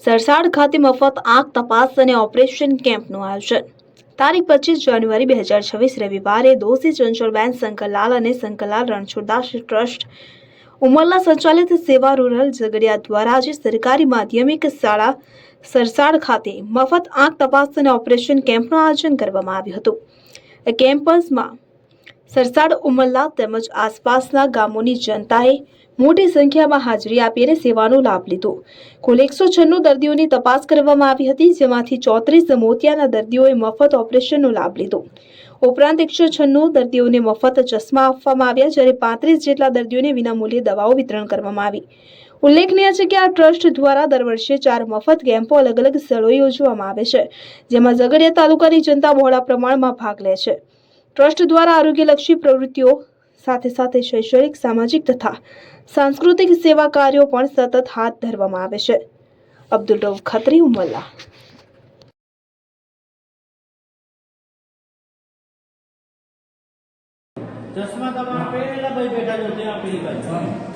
સરસાડ ખાતે મફત આંખ તપાસ અને ઓપરેશન કેમ્પનું આયોજન તારીખ 25 જાન્યુઆરી 2026 રવિવારે દોશી ચંચળબેન શંકરલાલ અને શંકરલાલ રણછોડદાસ ટ્રસ્ટ ઉમરલા સંચાલિત સેવા રૂરલ ઝઘડિયા દ્વારા આજે સરકારી માધ્યમિક શાળા સરસાડ ખાતે મફત આંખ તપાસ અને ઓપરેશન કેમ્પનું આયોજન કરવામાં આવ્યું હતું। આ કેમ્પસમાં સરસાડ ઉમરલા તેમજ આસપાસના ગામોની જનતાએ મોટી સંખ્યામાં હાજરી આપીને સેવાનો લાભ લીધો। કુલ 196 દર્દીઓની તપાસ કરવામાં આવી હતી, જેમાંથી 34 મોતિયાના દર્દીઓએ મફત ઓપરેશનનો લાભ લીધો। ઉપરાંત 196 દર્દીઓને મફત ચશ્મા આપવામાં આવ્યા, જ્યારે 35 જેટલા દર્દીઓને વિનામૂલ્યે દવાઓ વિતરણ કરવામાં આવી। ઉલ્લેખનીય છે કે આ ટ્રસ્ટ દ્વારા દર વર્ષે 4 મફત કેમ્પો અલગ અલગ સ્થળોએ યોજવામાં આવે છે, જેમાં ઝઘડિયા તાલુકાની જનતા બહોળા પ્રમાણમાં ભાગ લે છે। ટ્રસ્ટ દ્વારા આરોગ્યલક્ષી પ્રવૃત્તિઓ સાથે સાથે શૈક્ષણિક, સામાજિક તથા સાંસ્કૃતિક સેવા કાર્યો પણ સતત હાથ ધરવામાં આવે છે। અબ્દુલ રઉફ ખત્રી, ઉમરલા। ચશ્મા તમારા પહેલા ભાઈ બેઠા છો ત્યાં પેલી બાજુ